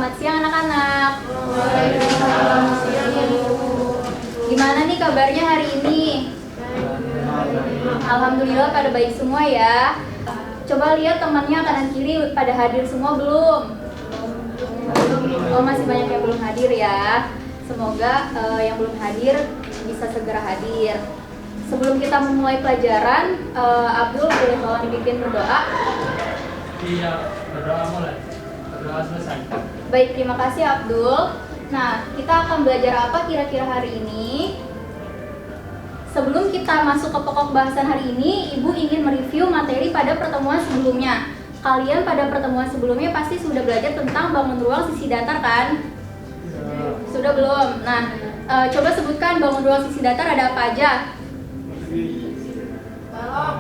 Selamat siang anak-anak. Gimana nih kabarnya hari ini? Alhamdulillah pada baik semua ya. Coba lihat temannya kanan kiri pada hadir semua belum? Oh, masih banyak yang belum hadir ya. Semoga yang belum hadir bisa segera hadir. Sebelum kita memulai pelajaran, Abdul boleh tolong dibimbing berdoa? Iya, berdoa mulai. Berdoa selesai. Baik, terima kasih Abdul. Nah, kita akan belajar apa kira-kira hari ini? Sebelum kita masuk ke pokok bahasan hari ini, Ibu ingin mereview materi pada pertemuan sebelumnya. Kalian pada pertemuan sebelumnya pasti sudah belajar tentang bangun ruang sisi datar kan? Ya. Sudah belum? Nah, coba sebutkan bangun ruang sisi datar ada apa aja?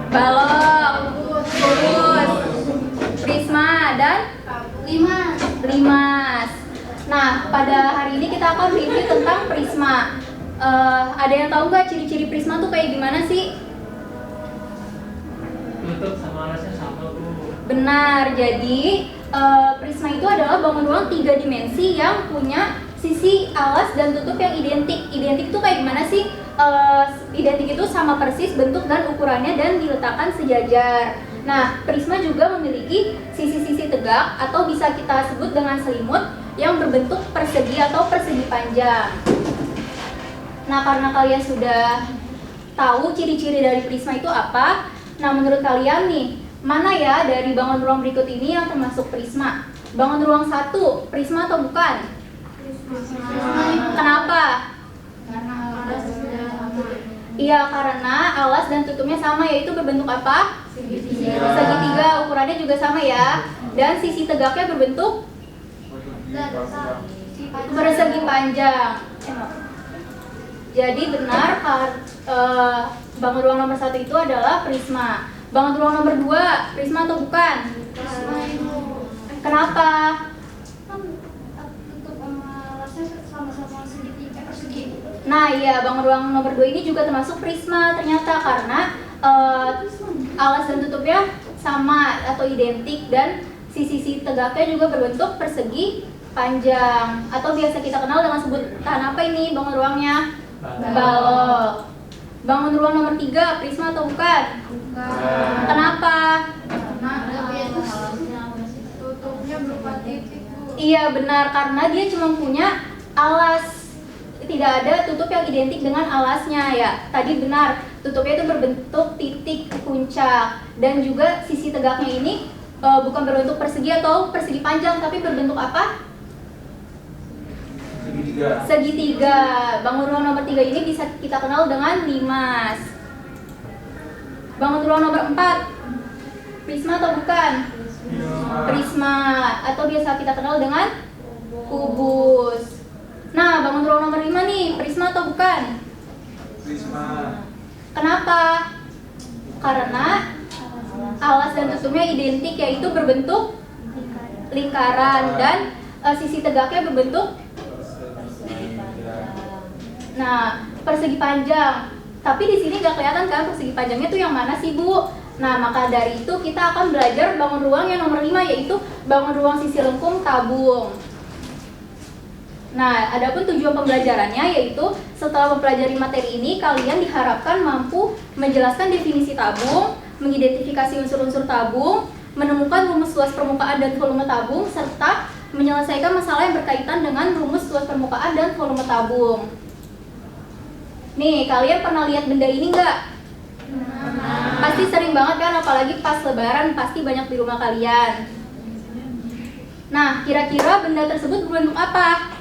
Balok, kubus, prisma, dan limas. Nah, pada hari ini kita akan review tentang prisma. Ada yang tahu nggak ciri-ciri prisma tuh kayak gimana sih? Tutup sama alasnya sama, Bu. Benar, jadi prisma itu adalah bangun ruang 3 dimensi yang punya sisi alas dan tutup yang identik. Identik itu kayak gimana sih? Identik itu sama persis bentuk dan ukurannya dan diletakkan sejajar. Nah, prisma juga memiliki sisi-sisi tegak atau bisa kita sebut dengan selimut yang berbentuk persegi atau persegi panjang. Nah, karena kalian sudah tahu ciri-ciri dari prisma itu apa, nah menurut kalian nih, mana ya dari bangun ruang berikut ini yang termasuk prisma? Bangun ruang 1, prisma atau bukan? Kenapa? Iya, karena alas dan tutupnya sama, yaitu berbentuk apa? Segitiga, ukurannya juga sama ya. Dan sisi tegaknya berbentuk persegi panjang. Jadi benar, bangun ruang nomor 1 itu adalah prisma. Bangun ruang nomor 2, prisma atau bukan? Kenapa? Nah iya, bangun ruang nomor 2 ini juga termasuk prisma ternyata karena alas dan tutupnya sama atau identik dan sisi-sisi tegaknya juga berbentuk persegi panjang atau biasa kita kenal dengan sebutan apa ini bangun ruangnya? Balok. Bangun ruang nomor 3, prisma atau bukan? Kenapa? Tutupnya berupa titik, Bu. Iya benar, karena dia cuma punya alas. Tidak ada tutup yang identik dengan alasnya ya. Tadi benar, tutupnya itu berbentuk titik puncak dan juga sisi tegaknya ini bukan berbentuk persegi atau persegi panjang, tapi berbentuk apa? Segitiga. Bangun ruang nomor 3 ini bisa kita kenal dengan limas. Bangun ruang nomor 4, prisma atau bukan? Prisma atau biasa kita kenal dengan kubus. Nah, bangun ruang nomor 5 nih, prisma atau bukan? Prisma. Kenapa? Karena alas dan tutupnya identik, yaitu berbentuk lingkaran dan sisi tegaknya berbentuk persegi panjang. Tapi di sini nggak kelihatan kan persegi panjangnya tuh yang mana sih, Bu? Nah, maka dari itu kita akan belajar bangun ruang yang nomor 5, yaitu bangun ruang sisi lengkung tabung. Nah, adapun tujuan pembelajarannya yaitu setelah mempelajari materi ini, kalian diharapkan mampu menjelaskan definisi tabung, mengidentifikasi unsur-unsur tabung, menemukan rumus luas permukaan dan volume tabung, serta menyelesaikan masalah yang berkaitan dengan rumus luas permukaan dan volume tabung. Nih, kalian pernah lihat benda ini nggak? Pasti sering banget kan, apalagi pas lebaran pasti banyak di rumah kalian. Nah, kira-kira benda tersebut berbentuk apa?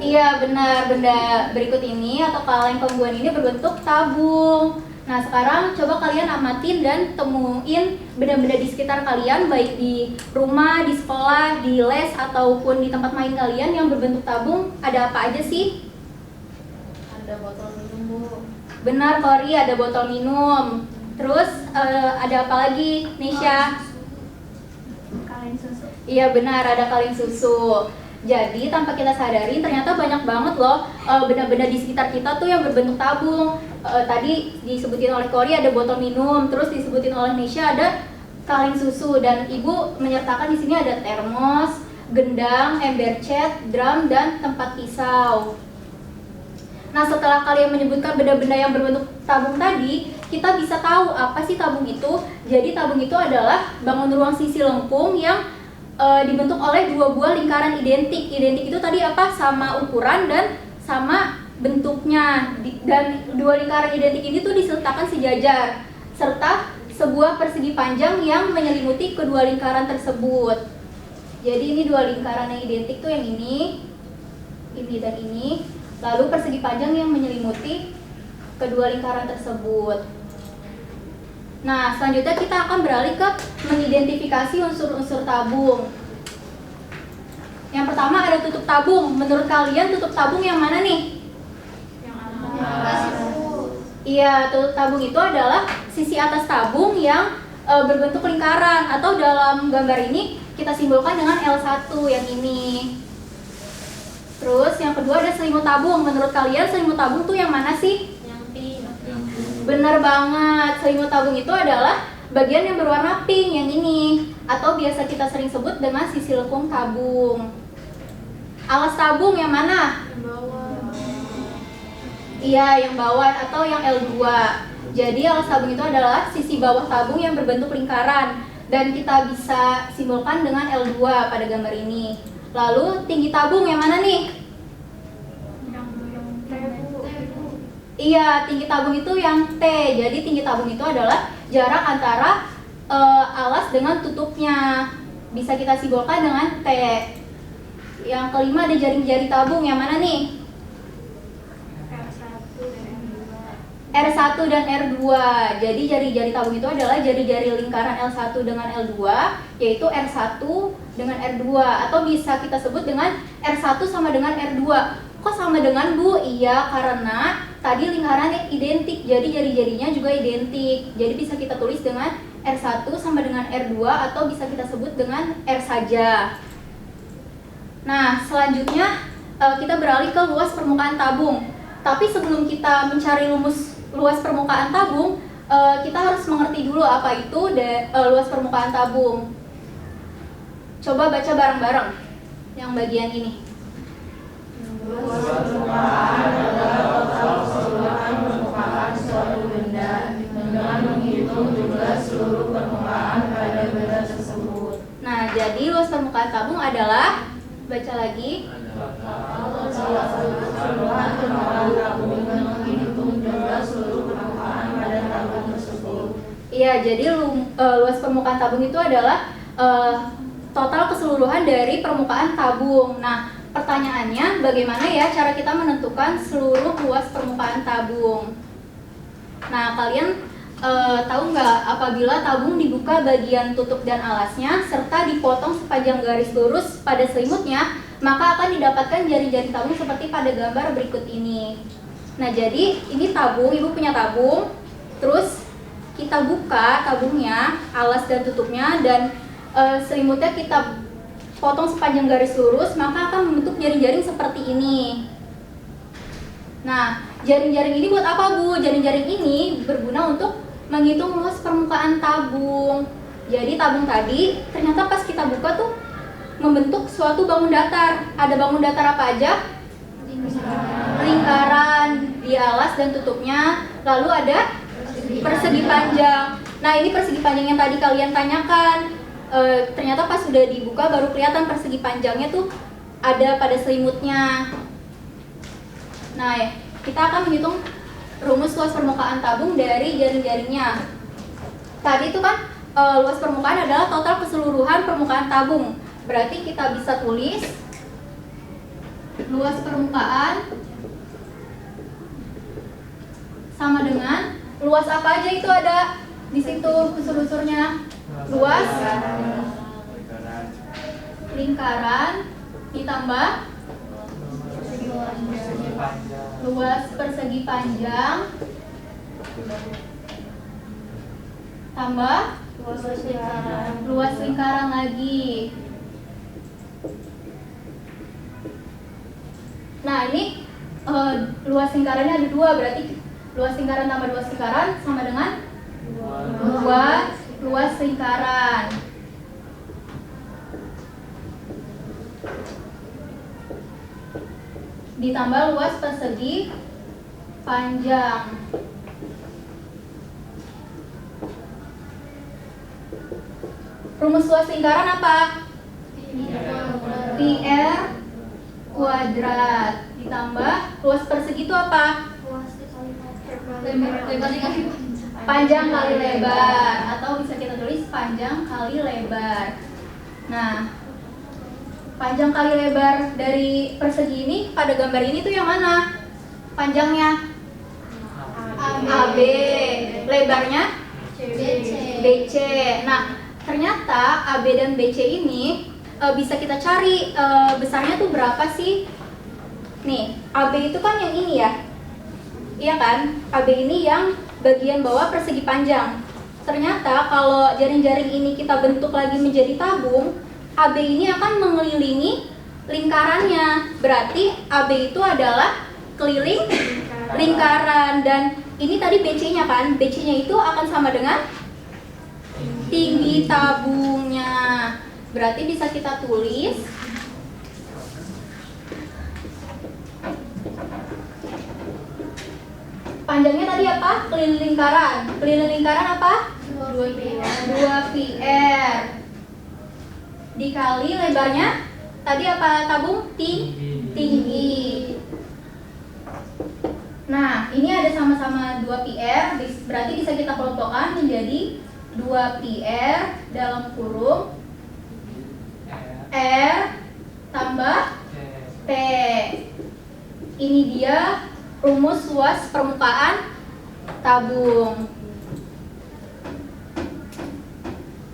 Iya benar, benda berikut ini atau kaleng pembuangan ini berbentuk tabung. Nah sekarang coba kalian amatin dan temuin benda-benda di sekitar kalian, baik di rumah, di sekolah, di les, ataupun di tempat main kalian yang berbentuk tabung. Ada apa aja sih? Ada botol minum, Bu. Benar, Kori, ada botol minum. Terus ada apa lagi, Nisha? Kaleng susu. Iya benar, ada kaleng susu. Jadi tanpa kita sadari ternyata banyak banget loh benda-benda di sekitar kita tuh yang berbentuk tabung. Tadi disebutin oleh Kori ada botol minum, terus disebutin oleh Nisha ada kaleng susu, dan Ibu menyertakan di sini ada termos, gendang, ember cat, drum, dan tempat pisau. Nah, setelah kalian menyebutkan benda-benda yang berbentuk tabung tadi, kita bisa tahu apa sih tabung itu. Jadi tabung itu adalah bangun ruang sisi lengkung yang dibentuk oleh dua buah lingkaran identik. Identik itu tadi apa? Sama ukuran dan sama bentuknya. Dan dua lingkaran identik ini tuh disertakan sejajar, serta sebuah persegi panjang yang menyelimuti kedua lingkaran tersebut. Jadi ini dua lingkaran yang identik tuh yang ini dan ini. Lalu persegi panjang yang menyelimuti kedua lingkaran tersebut. Nah, selanjutnya kita akan beralih ke mengidentifikasi unsur-unsur tabung. Yang pertama ada tutup tabung. Menurut kalian tutup tabung yang mana nih? Yang atas. Iya, tutup tabung itu adalah sisi atas tabung yang berbentuk lingkaran, atau dalam gambar ini kita simbolkan dengan L1 yang ini. Terus yang kedua ada selimut tabung. Menurut kalian selimut tabung tuh yang mana sih? Yang pink. Benar banget, selimut tabung itu adalah bagian yang berwarna pink yang ini, atau biasa kita sering sebut dengan sisi lengkung tabung. Alas tabung yang mana? Yang bawah. Iya, yang bawah atau yang L2. Jadi alas tabung itu adalah sisi bawah tabung yang berbentuk lingkaran, dan kita bisa simbolkan dengan L2 pada gambar ini. Lalu tinggi tabung yang mana nih? Yang T, Bu. Iya, tinggi tabung itu yang T. Jadi tinggi tabung itu adalah jarak antara alas dengan tutupnya. Bisa kita simbolkan dengan T. Yang kelima ada jaring-jari tabung yang mana nih? R1 dan R2. Jadi jari-jari tabung itu adalah jari-jari lingkaran L1 dengan L2, yaitu R1 dengan R2, atau bisa kita sebut dengan R1 sama dengan R2. Kok sama dengan, Bu? Iya, karena tadi lingkarannya identik, jadi jari-jarinya juga identik. Jadi bisa kita tulis dengan R1 sama dengan R2, atau bisa kita sebut dengan R saja. Nah, selanjutnya kita beralih ke luas permukaan tabung. Tapi sebelum kita mencari luas permukaan tabung, kita harus mengerti dulu apa itu luas permukaan tabung. Coba baca bareng-bareng yang bagian ini. Luas permukaan adalah total keseluruhan permukaan suatu benda dengan menghitung jumlah seluruh permukaan pada benda tersebut. Nah, jadi luas permukaan tabung adalah, baca lagi. Total keseluruhan permukaan tabung dengan menghitung jumlah seluruh permukaan pada tabung tersebut. Iya, jadi luas permukaan tabung itu adalah total keseluruhan dari permukaan tabung. Nah, pertanyaannya bagaimana ya cara kita menentukan seluruh luas permukaan tabung? Nah, kalian tahu nggak, apabila tabung dibuka bagian tutup dan alasnya serta dipotong sepanjang garis lurus pada selimutnya, maka akan didapatkan jari-jari tabung seperti pada gambar berikut ini. Nah, jadi ini tabung, Ibu punya tabung, terus kita buka tabungnya, alas dan tutupnya, dan selimutnya kita potong sepanjang garis lurus, maka akan membentuk jaring-jaring seperti ini. Nah, jaring-jaring ini buat apa, Bu? Jaring-jaring ini berguna untuk menghitung luas permukaan tabung. Jadi tabung tadi ternyata pas kita buka tuh membentuk suatu bangun datar. Ada bangun datar apa aja? Lingkaran di alas dan tutupnya. Lalu ada persegi panjang. Nah, ini persegi panjang yang tadi kalian tanyakan. Ternyata pas sudah dibuka baru kelihatan persegi panjangnya tuh ada pada selimutnya. Nah, kita akan menghitung rumus luas permukaan tabung dari jaring-jaringnya. Tadi itu kan luas permukaan adalah total keseluruhan permukaan tabung. Berarti kita bisa tulis luas permukaan sama dengan luas apa aja itu ada di situ unsur-unsurnya. Luas lingkaran ditambah luas persegi panjang tambah luas lingkaran lagi. Nah, ini luas lingkarannya ada dua, berarti luas lingkaran tambah luas lingkaran sama dengan luas lingkaran. ditambah luas persegi panjang. Rumus luas lingkaran apa? PR kuadrat ditambah luas persegi itu apa? Panjang kali lebar, atau bisa kita tulis panjang kali lebar. Nah, panjang kali lebar dari persegi ini pada gambar ini tuh yang mana? Panjangnya AB, lebarnya BC. Nah, ternyata AB dan BC ini bisa kita cari besarnya tuh berapa sih? Nih, AB itu kan yang ini ya. Iya kan? AB ini yang bagian bawah persegi panjang. Ternyata kalau jaring-jaring ini kita bentuk lagi menjadi tabung, AB ini akan mengelilingi lingkarannya. Berarti AB itu adalah keliling lingkaran. Dan ini tadi BC-nya kan? BC-nya itu akan sama dengan tinggi tabungnya. Berarti bisa kita tulis panjangnya tadi apa? Keliling lingkaran. Keliling lingkaran apa? 2 PR. Dikali lebarnya tadi apa tabung? Tinggi. Nah, ini ada sama-sama 2 PR, berarti bisa kita kelompokkan menjadi 2 PR dalam kurung R tambah T. Ini dia rumus luas permukaan tabung.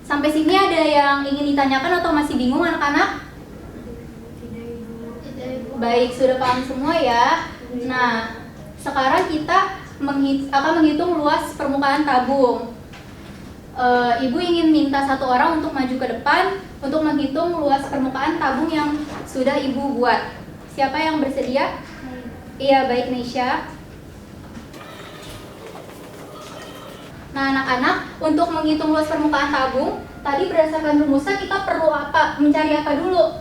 Sampai sini ada yang ingin ditanyakan atau masih bingung anak-anak? Baik, sudah paham semua ya. Nah, sekarang kita akan menghitung luas permukaan tabung. Ibu ingin minta satu orang untuk maju ke depan untuk menghitung luas permukaan tabung yang sudah ibu buat. Siapa yang bersedia? Iya, baik Nesya. Nah, anak-anak, untuk menghitung luas permukaan tabung, tadi berdasarkan rumusnya kita perlu apa? Mencari apa dulu?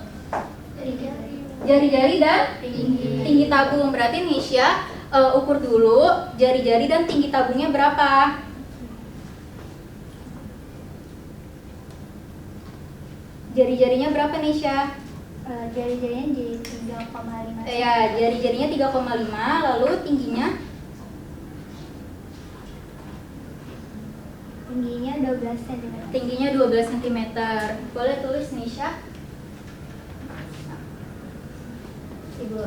Jari-jari dan tinggi tabung. Berarti Nesya ukur dulu jari-jari dan tinggi tabungnya berapa? Jari-jarinya berapa Nesya? Jari-jarinya jadi 3,5. Ya, jari-jarinya 3,5, lalu tingginya? Tingginya 12 cm. Tingginya 12 cm. Boleh tulis Nesya? Ibu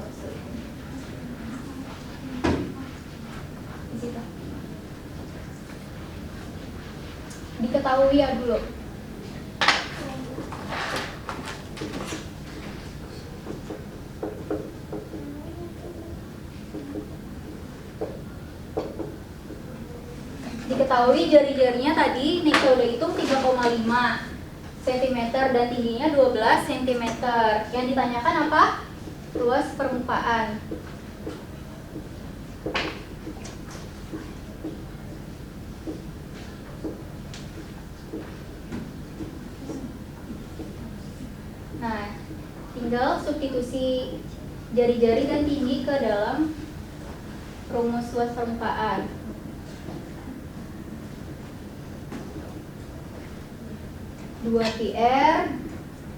di situ. Diketahui ya dulu. Diketahui jari-jarinya tadi Nesya udah hitung 3,5 cm dan tingginya 12 cm. Yang ditanyakan apa? Luas permukaan. Nah, tinggal substitusi jari-jari dan tinggi ke dalam rumus luas permukaan. 2 PR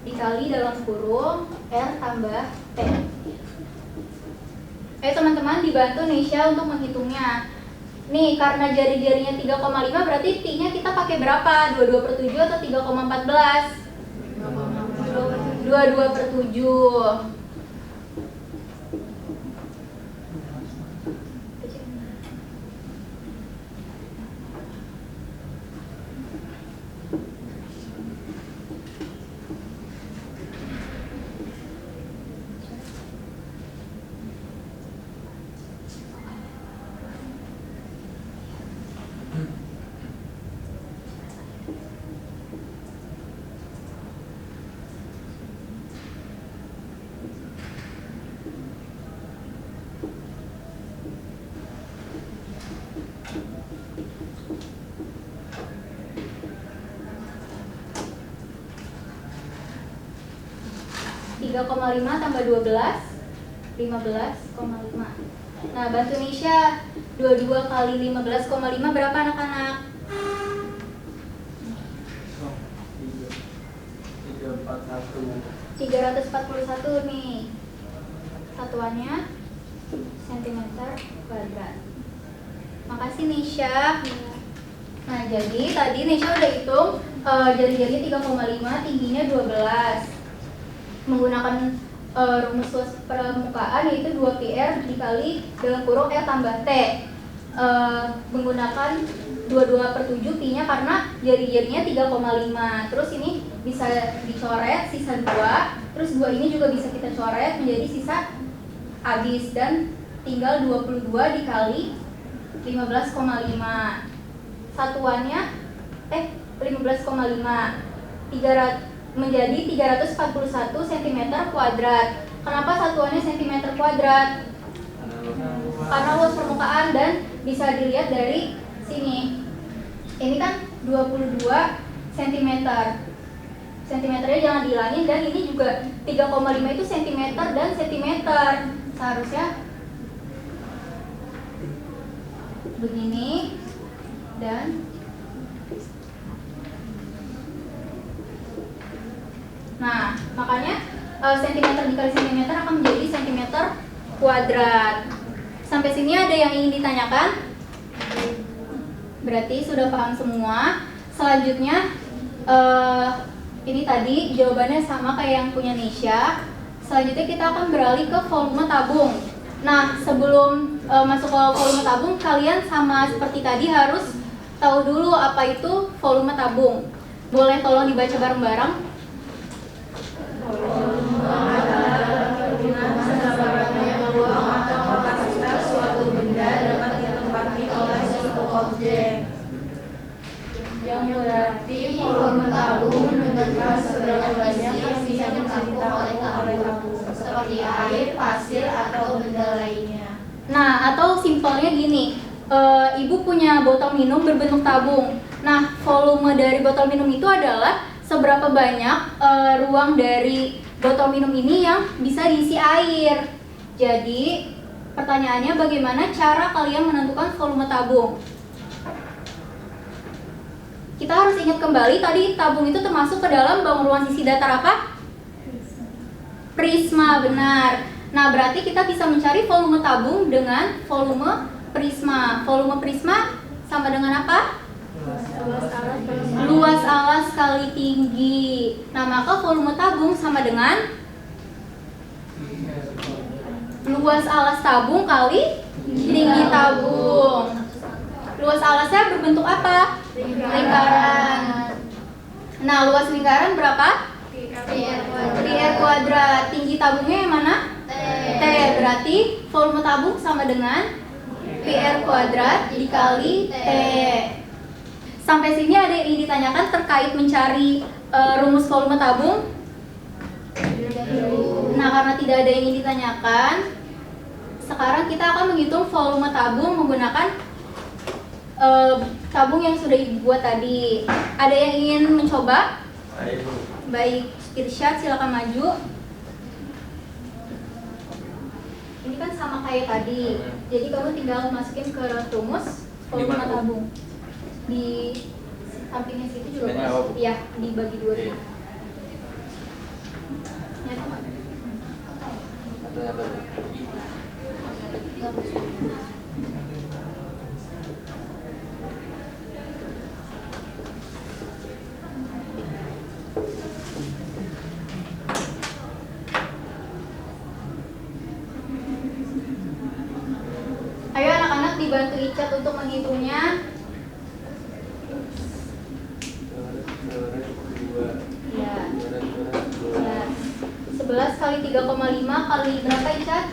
dikali dalam kurung R tambah T. Teman-teman dibantu Nesya untuk menghitungnya. Nih, karena jari-jarinya 3,5 berarti T-nya kita pakai berapa? 22/7 atau 3,14? 22/7. Tiga 3,5 tambah 12 15,5. Nah, bantu Nisha. 22 kali 15,5 berapa anak-anak? 341 nih. Satuannya sentimeter kuadrat. Makasih Nisha. Nah, jadi tadi Nisha udah hitung jari-jarinya 3,5, tingginya 12. Menggunakan rumus luas permukaan yaitu 2πr dikali dalam kurung R tambah T. Menggunakan 22/7 pi-nya karena jari-jarinya 3,5. Terus ini bisa dicoret sisa 2. Terus 2 ini juga bisa kita coret menjadi sisa habis dan tinggal 22 dikali 15,5. Satuannya 15,5 menjadi 341 cm kuadrat. Kenapa satuannya cm kuadrat? Karena luas permukaan dan bisa dilihat dari sini. Ini kan 22 cm. Cm-nya jangan dihilangin dan ini juga 3,5 itu cm dan cm. Seharusnya begini dan nah, makanya sentimeter dikali sentimeter akan menjadi sentimeter kuadrat. Sampai sini ada yang ingin ditanyakan? Berarti sudah paham semua. Selanjutnya ini tadi jawabannya sama kayak yang punya Nisha. Selanjutnya kita akan beralih ke volume tabung. Nah, sebelum masuk ke volume tabung, kalian sama seperti tadi harus tahu dulu apa itu volume tabung. Boleh tolong dibaca bareng-bareng? Yang berarti volume tabung dengan seberapa banyak yang bisa ditampung oleh tabung, seperti air, pasir, atau benda lainnya. Nah, atau simpelnya gini, ibu punya botol minum berbentuk tabung. Nah, volume dari botol minum itu adalah seberapa banyak ruang dari botol minum ini yang bisa diisi air. Jadi, pertanyaannya bagaimana cara kalian menentukan volume tabung? Kita harus ingat kembali tadi tabung itu termasuk ke dalam bangun ruang sisi datar apa? Prisma, benar. Nah, berarti kita bisa mencari volume tabung dengan volume prisma. Volume prisma sama dengan apa? Luas alas kali tinggi. Nah, maka volume tabung sama dengan luas alas tabung kali tinggi tabung. Luas alasnya berbentuk apa? Lingkaran. Nah, luas lingkaran berapa? PR kuadrat. Tinggi tabungnya yang mana? T. Berarti volume tabung sama dengan PR kuadrat dikali T. Sampai sini ada yang ingin ditanyakan terkait mencari rumus volume tabung? Nah, karena tidak ada yang ingin ditanyakan, sekarang kita akan menghitung volume tabung menggunakan tabung yang sudah dibuat tadi. Ada yang ingin mencoba? Baik, Irsyad silakan maju. Ini kan sama kayak tadi. Jadi kamu tinggal masukin ke rumus volume tabung. Di sampingnya situ juga masuk. Iya, dibagi dua dulu. Nyata nggak? Ayo anak-anak dibantu Icat untuk menghitungnya. Ya. 11 kali 3,5 kali berapa Icat?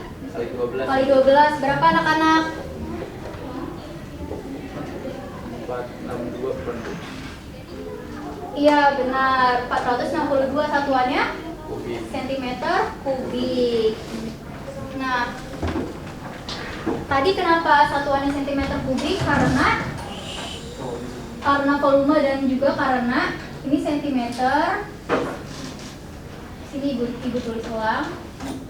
Kali 12. Berapa anak-anak? 462. Iya benar, 462 satuannya sentimeter kubik. Nah, tadi kenapa satuannya sentimeter kubik? Karena volume dan juga karena ini sentimeter. Sini ibu tulis ulang.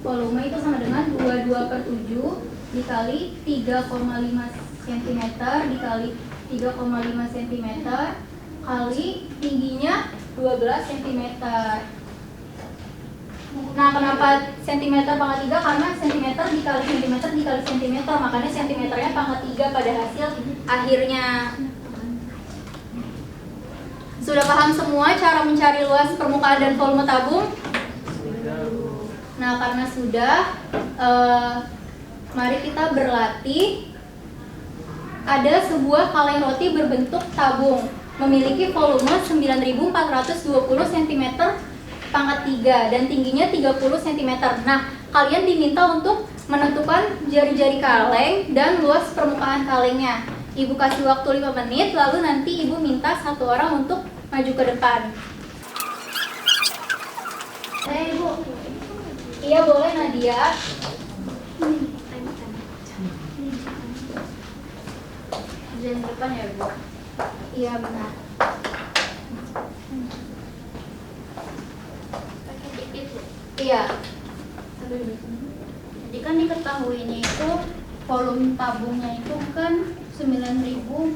volume itu sama dengan 22/7 dikali 3,5 cm dikali 3,5 cm kali tingginya 12 cm. Nah, kenapa cm pangkat 3? Karena cm dikali cm dikali cm, makanya cm-nya pangkat 3 pada hasil akhirnya. Sudah paham semua cara mencari luas permukaan dan volume tabung? Nah, karena sudah, mari kita berlatih. Ada sebuah kaleng roti berbentuk tabung memiliki volume 9420 cm pangkat 3 dan tingginya 30 cm. Nah, kalian diminta untuk menentukan jari-jari kaleng dan luas permukaan kalengnya. Ibu kasih waktu 5 menit, lalu nanti ibu minta satu orang untuk maju ke depan. Ibu. Iya, boleh Nadia. Jangan depan ya, Bu. Iya, benar. Iya. Jadi kan diketahuinya itu volume tabungnya itu kan 9.420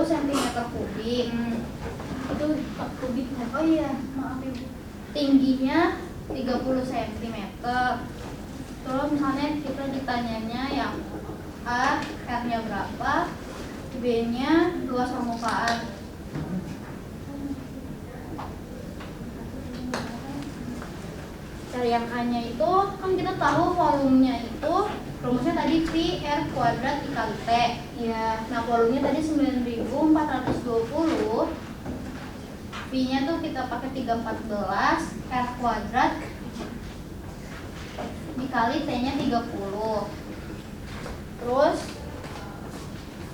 cm kubik. Itu kubik. Oh iya, maaf Ibu. Tingginya 30 cm. Terus misalnya kita ditanyanya yang A, R-nya berapa, B-nya luas permukaan. Cari yang A-nya itu, kan kita tahu volumenya itu rumusnya tadi V R kuadrat dikali T. Iya. Nah, volumenya tadi 9.420. V-nya tuh kita pakai 314, R kuadrat dikali T-nya 30. Terus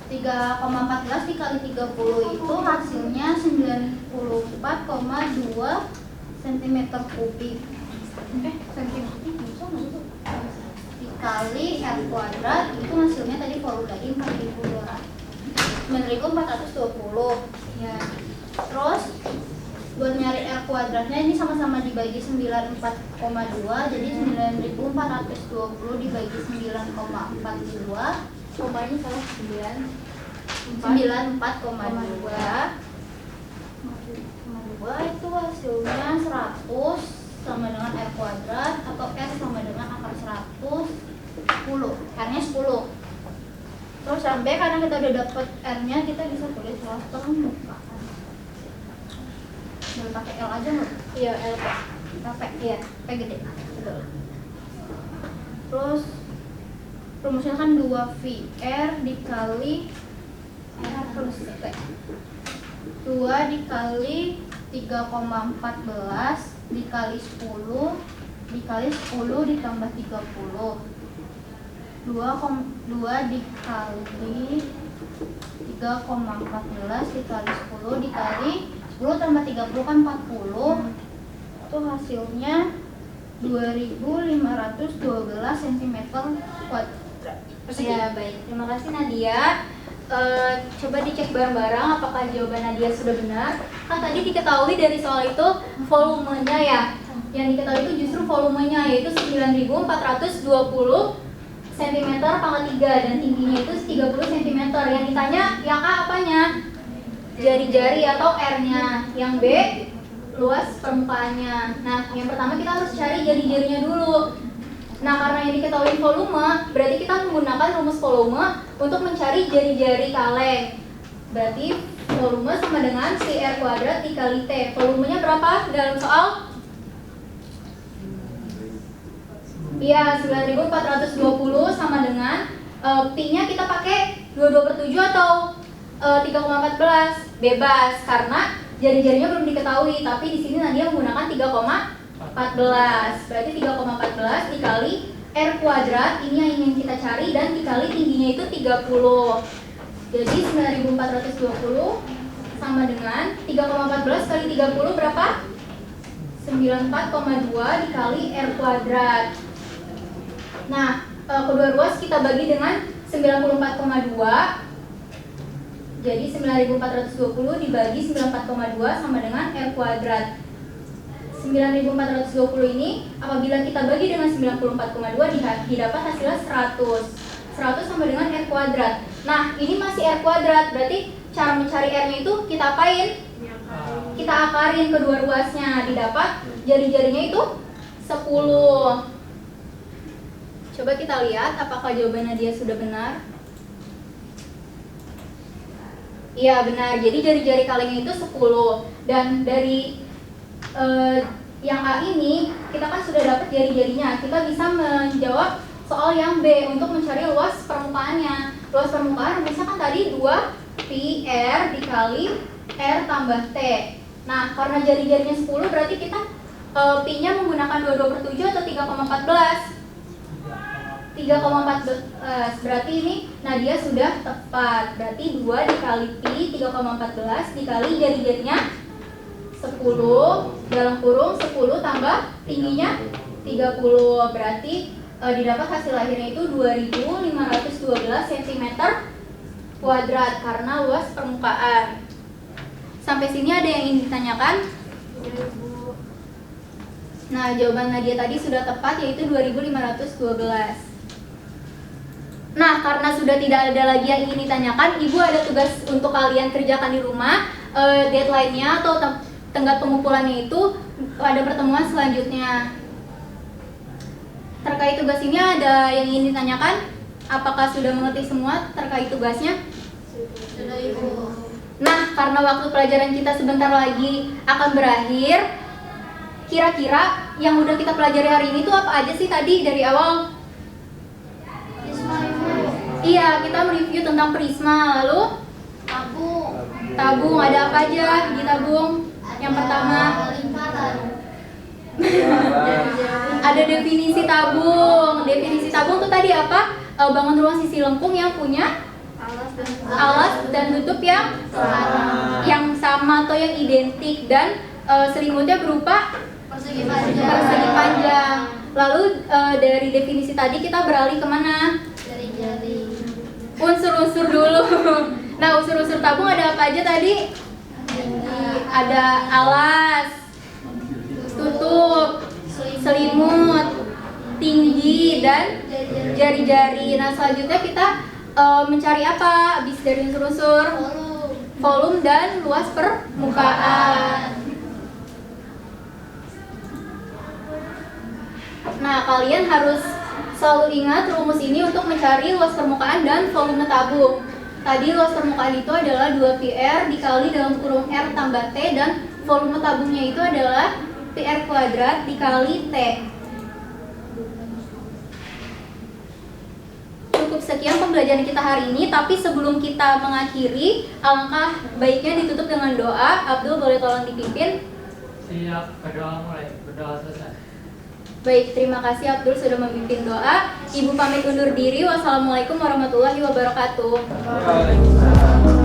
3,14 dikali 30 itu hasilnya 94,2 cm kubik. Dikali R kuadrat itu hasilnya tadi volume tadi 9.420. Ya. Terus buat nyari R kuadratnya ini sama-sama dibagi 94,2, jadi 9.420 dibagi 9,42, Komanya salah 94,2 itu hasilnya 100 sama dengan R kuadrat atau R sama dengan akar 110, R-nya 10. Terus sampai karena kita udah dapet R-nya, kita bisa tulis luas permukaan. Boleh pakai L aja nggak? Iya, L. Pakai, iya, P gede. Terus rumusnya kan 2VR dikali R plus T. 2 dikali 3,14 dikali 10 dikali 10 ditambah 30. 2 dikali 3,14 dikali 10 dikali 10 tambah 30 kan 40. Itu hasilnya 2.512 cm kuadrat. Ya, baik. Terima kasih Nadia. Coba dicek bareng-bareng apakah jawaban Nadia sudah benar. Kan tadi diketahui dari soal itu volumenya ya. Yang diketahui itu justru volumenya, yaitu 9.420 cm pangkat 3 dan tingginya itu 30 cm. Yang ditanya yang A apanya? Jari-jari atau R-nya. Yang B luas permukaannya. Nah, yang pertama kita harus cari jari-jarinya dulu. Nah, karena yang diketahui volume, berarti kita menggunakan rumus volume untuk mencari jari-jari kaleng. Berarti volume sama dengan CR kuadrat dikali T. Volumenya berapa dalam soal? Iya, 9.420 sama dengan P-nya kita pakai 22/7 atau 3,14. Bebas, karena jari-jarinya belum diketahui. Tapi di sini Nadia menggunakan 3,14. Berarti 3,14 dikali R kuadrat, ini yang ingin kita cari, dan dikali tingginya itu 30. Jadi 9.420 sama dengan 3,14 kali 30 berapa? 94,2 dikali R kuadrat. Nah, kedua ruas kita bagi dengan 94,2 Jadi 9.420 dibagi 94,2 sama dengan R kuadrat. 9.420 ini apabila kita bagi dengan 94,2 didapat hasilnya 100. 100 sama dengan R kuadrat. Nah, ini masih R kuadrat, berarti cara mencari R-nya itu kita apain? Kita akarin kedua ruasnya, didapat jari-jarinya itu 10. Coba kita lihat apakah jawabannya dia sudah benar. Iya benar, jadi jari-jari kalengnya itu 10. Dan dari yang A ini, kita kan sudah dapat jari-jarinya. Kita bisa menjawab soal yang B untuk mencari luas permukaannya. Luas permukaan misalkan tadi 2 pi R dikali R tambah T. Nah, karena jari-jarinya 10 berarti kita pi-nya menggunakan 22/7 atau 3,14. 3,14 berarti ini Nadia sudah tepat. Berarti 2 dikali pi 3,14 dikali jari-jarinya 10 dalam kurung 10 tambah tingginya 30. Berarti didapat hasil akhirnya itu 2512 cm kuadrat karena luas permukaan. Sampai sini ada yang ingin ditanyakan? Nah, jawaban Nadia tadi sudah tepat yaitu 2512. Nah, karena sudah tidak ada lagi yang ingin ditanyakan, Ibu ada tugas untuk kalian kerjakan di rumah. Deadline-nya atau tenggat pengumpulannya itu pada pertemuan selanjutnya. Terkait tugas ini ada yang ingin ditanyakan? Apakah sudah mengerti semua terkait tugasnya? Sudah Ibu. Nah, karena waktu pelajaran kita sebentar lagi akan berakhir, kira-kira yang udah kita pelajari hari ini tuh apa aja sih tadi dari awal? Iya, kita mereview tentang prisma, lalu tabung ada apa aja di tabung? Yang pertama ada definisi tabung. Definisi tabung tuh tadi apa? Bangun ruang sisi lengkung yang punya alas dan tutup yang sama atau yang identik dan selimutnya berupa persegi panjang. Lalu dari definisi tadi kita beralih kemana? Jari-jari. Unsur-unsur dulu. Nah, unsur-unsur tabung ada apa aja tadi? Ada alas, tutup, selimut, tinggi, dan jari-jari. Nah, selanjutnya kita mencari apa? Habis dari unsur-unsur? Volume dan luas permukaan. Nah, kalian harus selalu ingat rumus ini untuk mencari luas permukaan dan volume tabung. Tadi luas permukaan itu adalah 2 PR dikali dalam kurung R tambah T dan volume tabungnya itu adalah PR kuadrat dikali T. Cukup sekian pembelajaran kita hari ini, tapi sebelum kita mengakhiri, alangkah baiknya ditutup dengan doa. Abdul boleh tolong dipimpin? Siap, berdoa mulai, berdoa selesai. Baik, terima kasih Abdul sudah memimpin doa. Ibu pamit undur diri. Wassalamualaikum warahmatullahi wabarakatuh. Waalaikumsalam.